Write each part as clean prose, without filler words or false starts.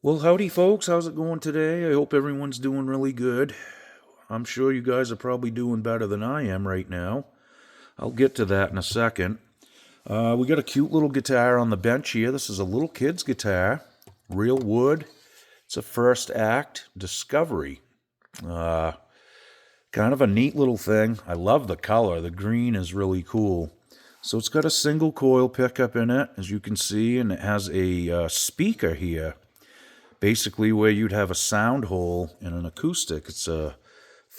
Well, howdy, folks. How's it going today? I hope everyone's doing really good. I'm sure you guys are probably doing better than I am right now. I'll get to that in a second. We got a cute little guitar on the bench here. This is a little kid's guitar, real wood. It's a first act discovery. Uh, Kind of a neat little thing. I love the color. The green is really cool. So it's got a single coil pickup in it, as you can see, and it has a speaker here. Basically where you'd have a sound hole in an acoustic. It's a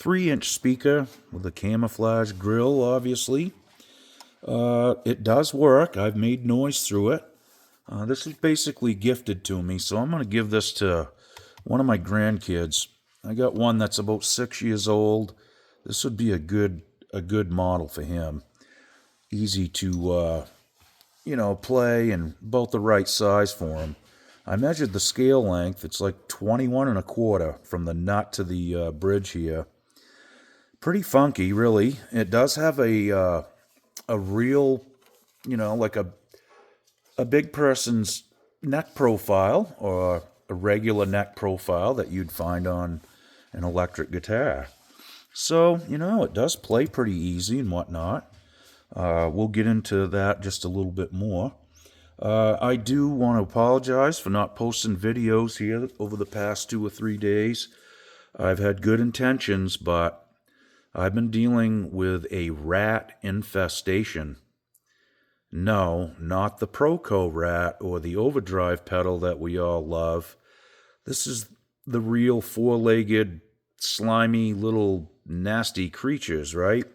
3-inch speaker with a camouflage grill, obviously. It does work. I've made noise through it. This is basically gifted to me, so I'm going to give this to one of my grandkids. I got one that's about 6 years old. This would be a good model for him. Easy to play and about the right size for him. I measured the scale length. It's like 21 and a quarter from the nut to the bridge here. Pretty funky, really. It does have a real, like a big person's neck profile, or a regular neck profile that you'd find on an electric guitar. So, it does play pretty easy and whatnot. We'll get into that just a little bit more. I do want to apologize for not posting videos here over the past 2 or 3 days. I've had good intentions, but I've been dealing with a rat infestation. No, not the Proco rat or the overdrive pedal that we all love. This is the real 4-legged, slimy, little nasty creatures, right?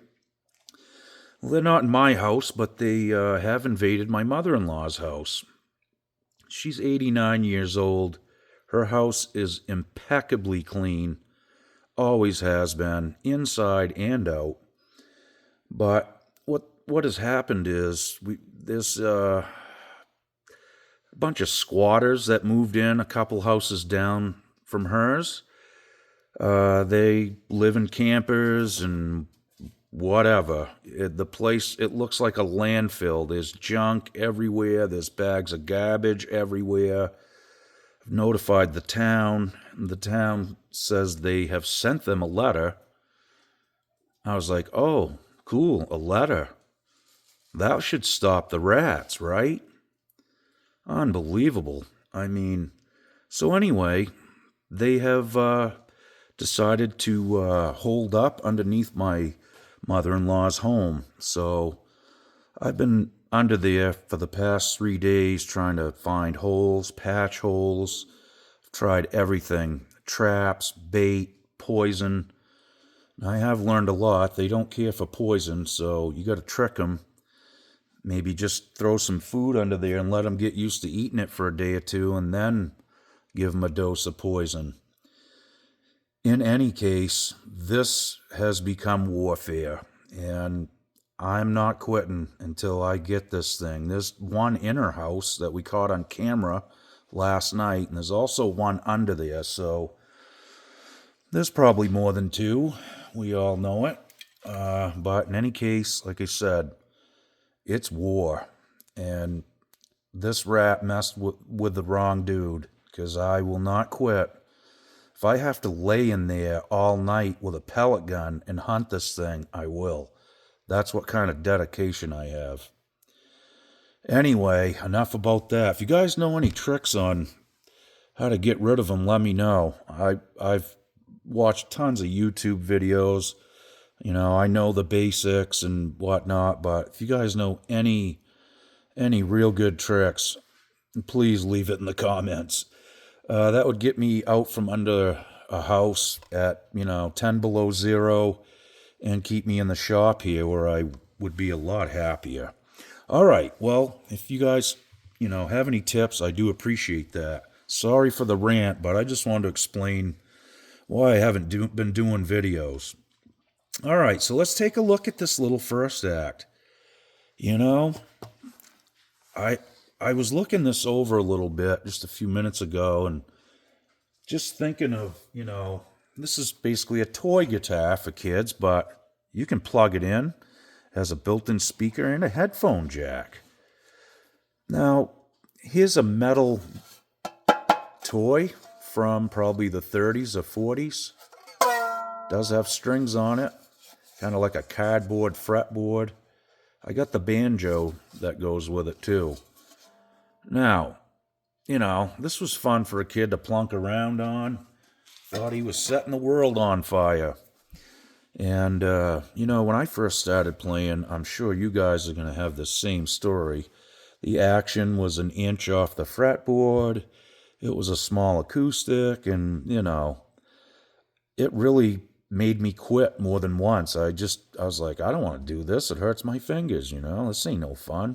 Well, they're not in my house, but they have invaded my mother-in-law's house. She's 89 years old. Her house is impeccably clean. Always has been, inside and out. But what has happened is there's a bunch of squatters that moved in a couple houses down from hers. They live in campers and whatever. The place, it looks like a landfill. There's junk everywhere. There's bags of garbage everywhere. I've notified the town. The town says they have sent them a letter. I was like, oh, cool, a letter. That should stop the rats, right? Unbelievable. So anyway, they have decided to hold up underneath my mother-in-law's home. So I've been under there for the past 3 days trying to find holes, patch holes. I've tried everything: traps, bait, poison. I have learned a lot. They don't care for poison, so you got to trick them. Maybe just throw some food under there and let them get used to eating it for a day or two, and then give them a dose of poison. In any case, this has become warfare, and I'm not quitting until I get this thing. There's one in her house that we caught on camera last night, and there's also one under there, so there's probably more than 2. We all know it. But in any case, like I said, it's war, and this rat messed with the wrong dude, because I will not quit. If I have to lay in there all night with a pellet gun and hunt this thing, I will. That's what kind of dedication I have. Anyway, enough about that. If you guys know any tricks on how to get rid of them, let me know. I've watched tons of YouTube videos. I know the basics and whatnot, but if you guys know any real good tricks, please leave it in the comments. That would get me out from under a house at, 10 below zero, and keep me in the shop here where I would be a lot happier. All right, well, if you guys, have any tips, I do appreciate that. Sorry for the rant, but I just wanted to explain why I haven't been doing videos. All right, so let's take a look at this little first act. I was looking this over a little bit just a few minutes ago, and just thinking of, this is basically a toy guitar for kids, but you can plug it in. It has a built-in speaker and a headphone jack. Now, here's a metal toy from probably the 30s or 40s. Does have strings on it, kind of like a cardboard fretboard. I got the banjo that goes with it too. Now, this was fun for a kid to plunk around on. Thought he was setting the world on fire. And, when I first started playing, I'm sure you guys are going to have the same story. The action was an inch off the fretboard. It was a small acoustic, and, it really made me quit more than once. I was like, I don't want to do this. It hurts my fingers, This ain't no fun.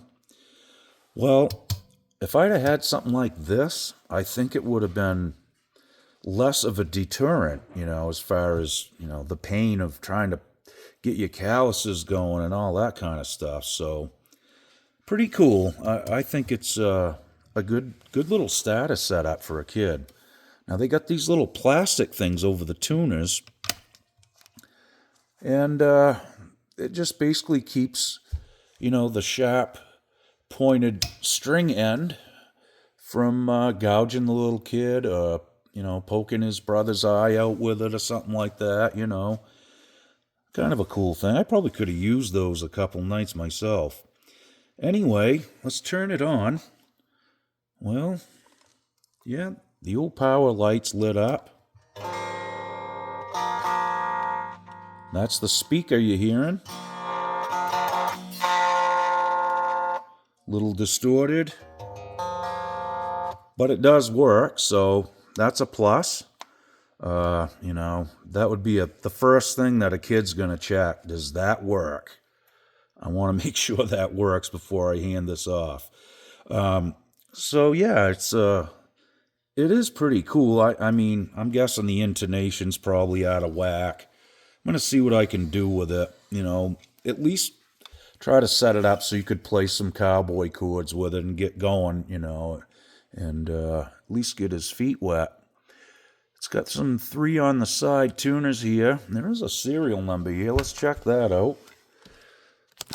Well, if I'd have had something like this, I think it would have been less of a deterrent, as far as, the pain of trying to get your calluses going and all that kind of stuff. So, pretty cool. I think it's a good little status setup for a kid. Now, they got these little plastic things over the tuners, and it just basically keeps, the sharp pointed string end from gouging the little kid, poking his brother's eye out with it or something like that, Kind of a cool thing. I probably could have used those a couple nights myself. Anyway, let's turn it on. Well, yeah, the old power light's lit up. That's the speaker you're hearing. Little distorted, but it does work, so that's a plus. That would be the first thing that a kid's going to check. Does that work? I want to make sure that works before I hand this off. So yeah, it is pretty cool. I'm guessing the intonation's probably out of whack. I'm going to see what I can do with it. At least try to set it up so you could play some cowboy chords with it and get going, and at least get his feet wet. It's got some 3 on the side tuners here. There is a serial number here. Let's check that out.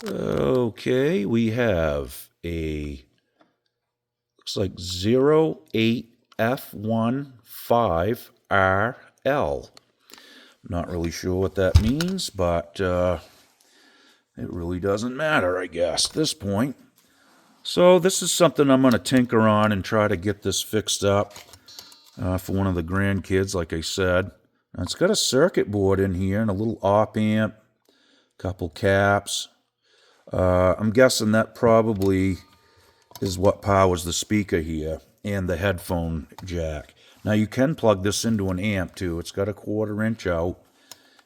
Okay, we have looks like 08F15RL. Not really sure what that means, but it really doesn't matter, I guess, at this point. So this is something I'm going to tinker on and try to get this fixed up for one of the grandkids, like I said. Now, it's got a circuit board in here and a little op amp, couple caps. I'm guessing that probably is what powers the speaker here and the headphone jack. Now, you can plug this into an amp, too. It's got a 1/4 inch out,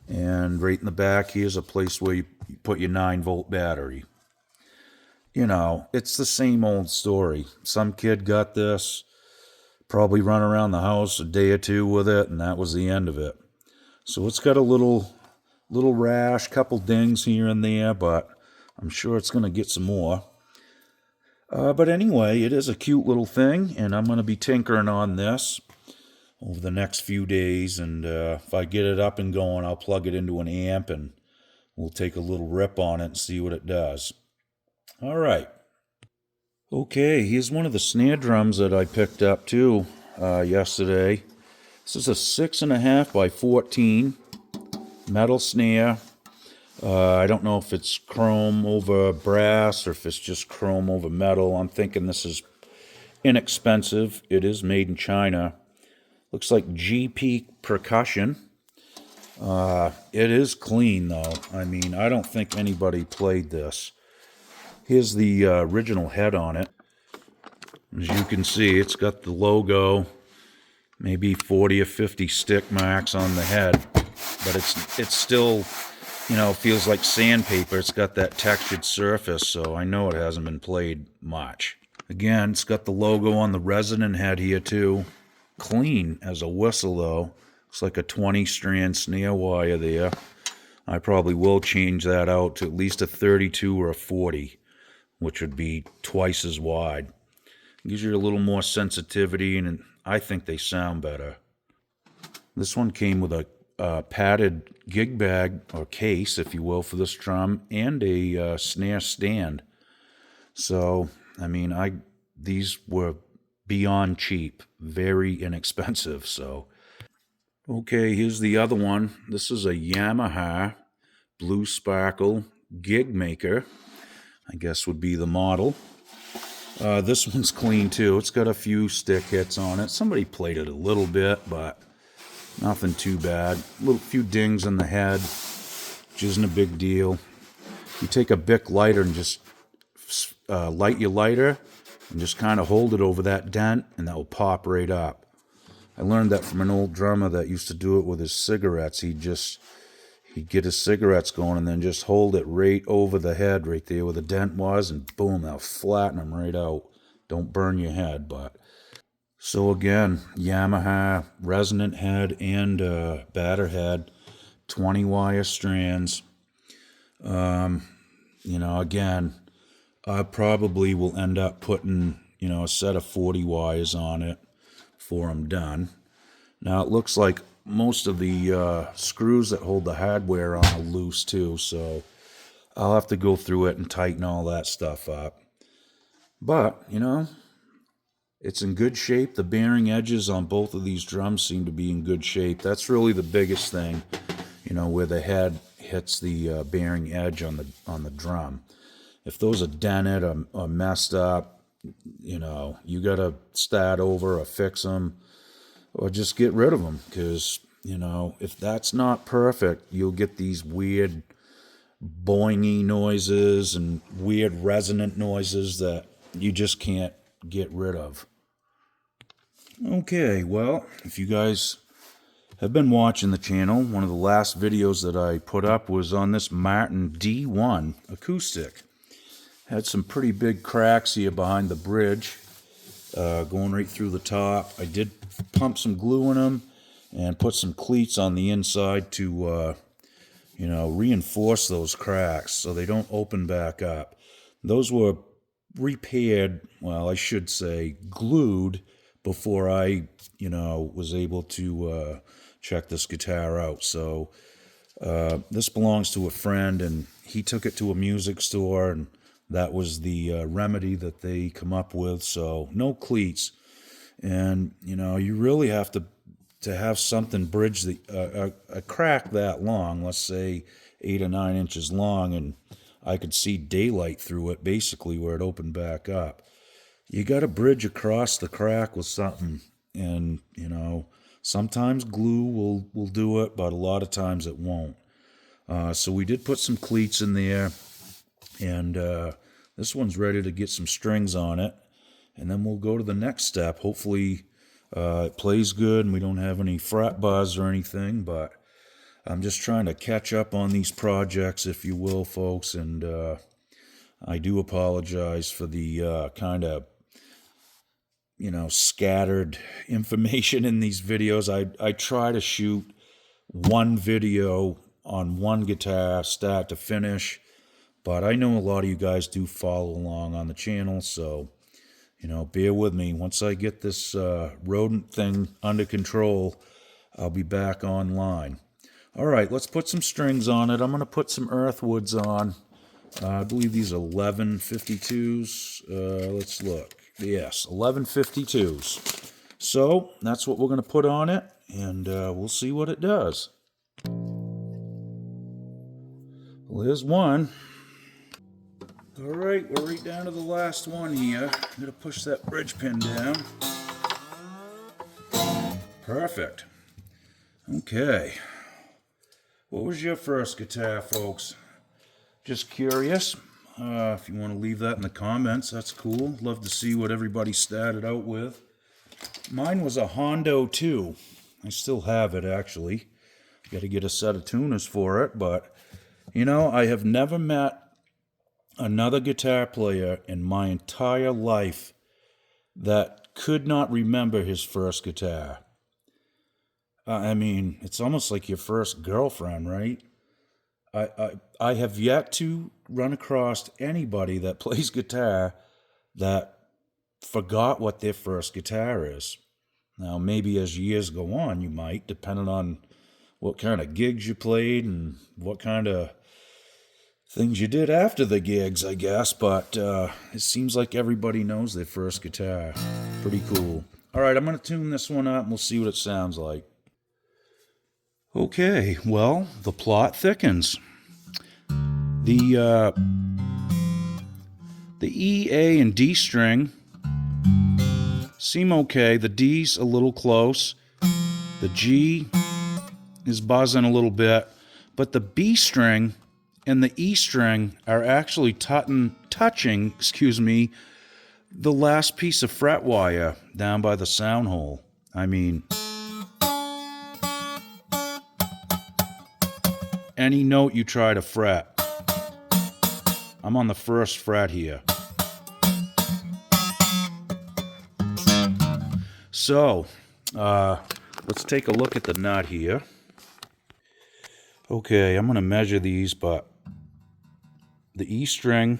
and right in the back here's a place where you put your 9-volt battery. It's the same old story. Some kid got this, probably run around the house a day or two with it, and that was the end of it. So it's got a little rash, couple dings here and there, but I'm sure it's going to get some more. But anyway, it is a cute little thing, and I'm going to be tinkering on this over the next few days, and if I get it up and going, I'll plug it into an amp, and we'll take a little rip on it and see what it does. All right. Okay, here's one of the snare drums that I picked up, too, yesterday. This is a 6.5 by 14 metal snare. I don't know if it's chrome over brass or if it's just chrome over metal. I'm thinking this is inexpensive. It is made in China. Looks like GP percussion. It is clean, though. I don't think anybody played this. Here's the original head on it. As you can see, it's got the logo, maybe 40 or 50 stick marks on the head, but it's still, feels like sandpaper. It's got that textured surface, so I know it hasn't been played much. Again, it's got the logo on the resonant head here, too. Clean as a whistle, though. Looks like a 20-strand snare wire there. I probably will change that out to at least a 32 or a 40, which would be twice as wide. Gives you a little more sensitivity, and I think they sound better. This one came with a padded gig bag, or case, if you will, for this drum, and a snare stand. So, these were beyond cheap, very inexpensive. So, okay, here's the other one. This is a Yamaha Blue Sparkle Gig Maker, I guess would be the model. This one's clean too. It's got a few stick hits on it. Somebody played it a little bit, but nothing too bad. A few dings in the head, which isn't a big deal. You take a Bic lighter and just light your lighter and just kind of hold it over that dent, and that will pop right up. I learned that from an old drummer that used to do it with his cigarettes. He'd get his cigarettes going and then just hold it right over the head right there where the dent was, and boom, that'll flatten them right out. Don't burn your head. But so again, Yamaha resonant head and batter head, 20 wire strands. Again, I probably will end up putting, a set of 40 wires on it before I'm done. Now it looks like most of the screws that hold the hardware on are loose too, so I'll have to go through it and tighten all that stuff up. But, it's in good shape. The bearing edges on both of these drums seem to be in good shape. That's really the biggest thing, where the head hits the bearing edge on the drum. If those are dented or messed up, you got to start over or fix them or just get rid of them, because, if that's not perfect, you'll get these weird boingy noises and weird resonant noises that you just can't get rid of. Okay, well, if you guys have been watching the channel, one of the last videos that I put up was on this Martin D1 acoustic. Had some pretty big cracks here behind the bridge, going right through the top. I did pump some glue in them and put some cleats on the inside to, reinforce those cracks so they don't open back up. Those were repaired, well, I should say glued, before I, was able to check this guitar out. So this belongs to a friend, and he took it to a music store, and that was the remedy that they come up with. So no cleats. And, you really have to have something bridge a crack that long, let's say 8 or 9 inches long, and I could see daylight through it, basically, where it opened back up. You got to bridge across the crack with something, and, sometimes glue will do it, but a lot of times it won't. So we did put some cleats in there, and this one's ready to get some strings on it, and then we'll go to the next step. Hopefully it plays good and we don't have any fret buzz or anything, but I'm just trying to catch up on these projects, if you will, folks, and I do apologize for the kind of, scattered information in these videos. I try to shoot one video on one guitar, start to finish, but I know a lot of you guys do follow along on the channel, so, bear with me. Once I get this rodent thing under control, I'll be back online. All right, let's put some strings on it. I'm going to put some Earthwoods on. I believe these are 1152s. Let's look. Yes, 1152s. So that's what we're going to put on it, and we'll see what it does. Well, here's one. All right, we're right down to the last one here. I'm going to push that bridge pin down. Perfect. Okay. What was your first guitar, folks? Just curious. If you want to leave that in the comments, that's cool. Love to see what everybody started out with. Mine was a Hondo 2. I still have it, actually. Got to get a set of tuners for it, but, I have never met another guitar player in my entire life that could not remember his first guitar. I mean, it's almost like your first girlfriend, right? I have yet to run across anybody that plays guitar that forgot what their first guitar is. Now, maybe as years go on, you might, depending on what kind of gigs you played and what kind of things you did after the gigs, I guess. But it seems like everybody knows their first guitar. Pretty cool. Alright, I'm going to tune this one up and we'll see what it sounds like. Okay, well, the plot thickens. The E, A, and D string seem okay. The D's a little close. The G is buzzing a little bit. But the B string and the E string are actually touching, the last piece of fret wire down by the sound hole. I mean, any note you try to fret. I'm on the first fret here. So, let's take a look at the nut here. Okay, I'm going to measure these, but the E string,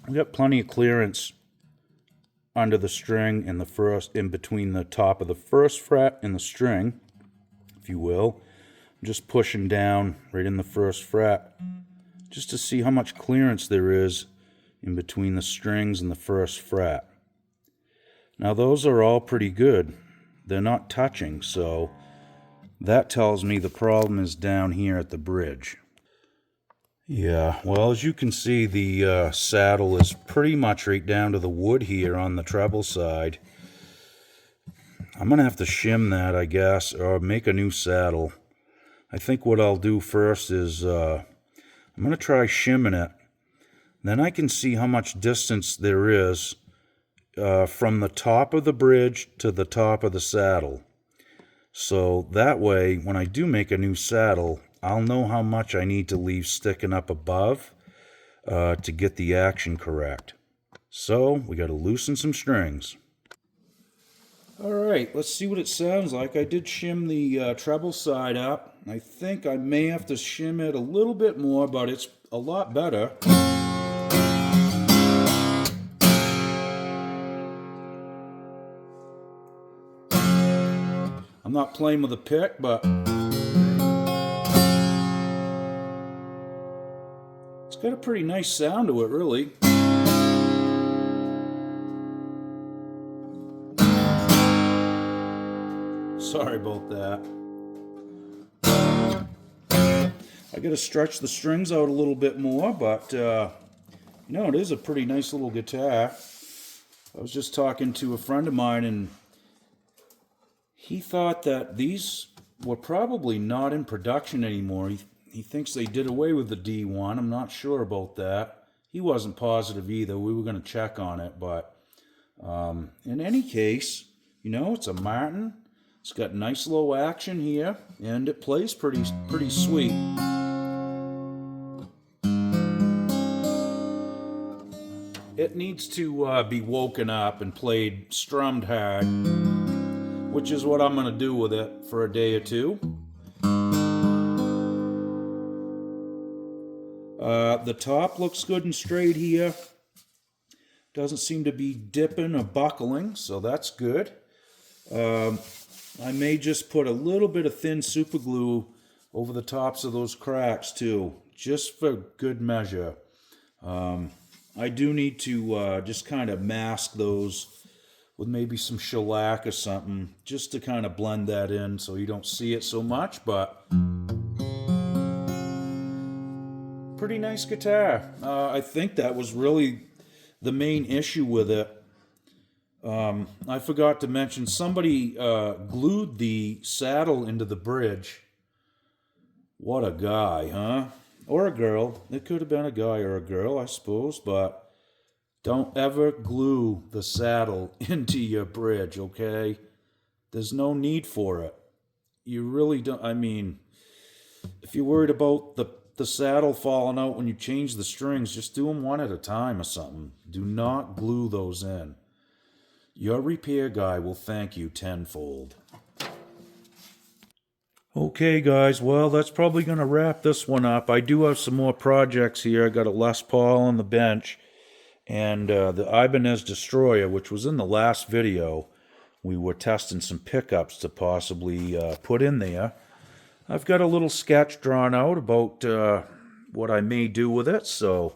we got plenty of clearance under the string and in between the top of the first fret and the string, if you will. I'm just pushing down right in the first fret just to see how much clearance there is in between the strings and the first fret. Now those are all pretty good. They're not touching, so that tells me the problem is down here at the bridge. Yeah, well, as you can see, the saddle is pretty much right down to the wood here on the treble side. I'm going to have to shim that, I guess, or make a new saddle. I think what I'll do first is I'm going to try shimming it. Then I can see how much distance there is from the top of the bridge to the top of the saddle. So that way, when I do make a new saddle, I'll know how much I need to leave sticking up above to get the action correct. So we got to loosen some strings. Alright, let's see what it sounds like. I did shim the treble side up. I think I may have to shim it a little bit more, but it's a lot better. I'm not playing with a pick, but it's got a pretty nice sound to it, really. Sorry about that. I gotta stretch the strings out a little bit more, but you know, it is a pretty nice little guitar. I was just talking to a friend of mine, and he thought that these were probably not in production anymore. He thinks they did away with the D1. I'm not sure about that. He wasn't positive either. We were going to check on it, but in any case, you know, it's a Martin. It's got nice low action here, and it plays pretty sweet. It needs to be woken up and played strummed hard, which is what I'm going to do with it for a day or two. The top looks good and straight here. Doesn't seem to be dipping or buckling, so that's good. I may just put a little bit of thin super glue over the tops of those cracks too, just for good measure. I do need to just kind of mask those with maybe some shellac or something, just to kind of blend that in so you don't see it so much, but pretty nice guitar. I think that was really the main issue with it. I forgot to mention, somebody glued the saddle into the bridge. What a guy, huh? Or a girl. It could have been a guy or a girl, I suppose, but don't ever glue the saddle into your bridge, okay? There's no need for it. You really don't. I mean, if you're worried about the saddle falling out when you change the strings, just do them one at a time or something. Do not glue those in. Your repair guy will thank you tenfold. Okay, guys, well, that's probably going to wrap this one up. I do have some more projects here. I got a Les Paul on the bench, and the Ibanez Destroyer, which was in the last video. We were testing some pickups to possibly put in there. I've got a little sketch drawn out about what I may do with it, so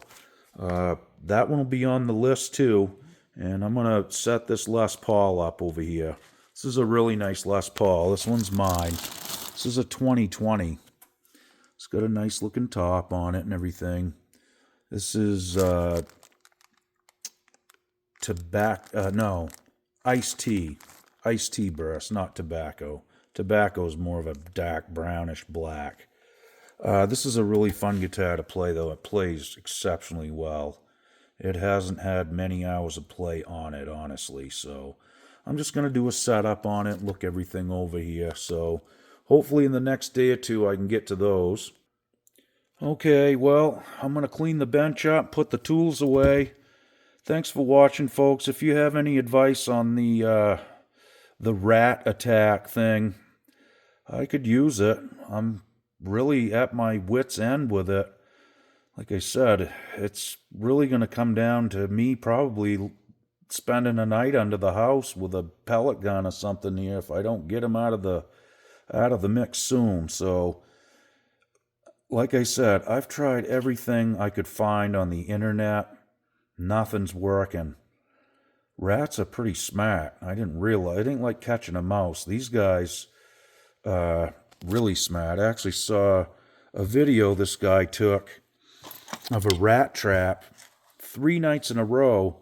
that one will be on the list too. And I'm going to set this Les Paul up over here. This is a really nice Les Paul. This one's mine. This is a 2020. It's got a nice looking top on it and everything. This is iced tea. Iced tea burst, not tobacco. Tobacco is more of a dark brownish black. This is a really fun guitar to play, though. It plays exceptionally well. It hasn't had many hours of play on it, honestly. So I'm just going to do a setup on it, look everything over here. So hopefully in the next day or two I can get to those. Okay, well, I'm going to clean the bench up, put the tools away. Thanks for watching, folks. If you have any advice on the rat attack thing, I could use it. I'm really at my wit's end with it. Like I said, it's really going to come down to me probably spending a night under the house with a pellet gun or something here if I don't get him out of the mix soon. So, like I said, I've tried everything I could find on the internet. Nothing's working. Rats are pretty smart. I didn't like catching a mouse. These guys, really smart. I actually saw a video this guy took of a rat trap 3 nights in a row.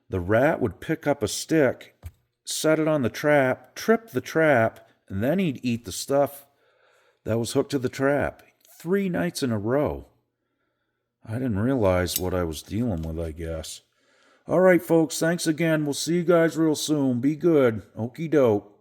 The rat would pick up a stick, set it on the trap, trip the trap, and then he'd eat the stuff that was hooked to the trap. 3 nights in a row. I didn't realize what I was dealing with, I guess. All right, folks, thanks again. We'll see you guys real soon. Be good. Okie doke.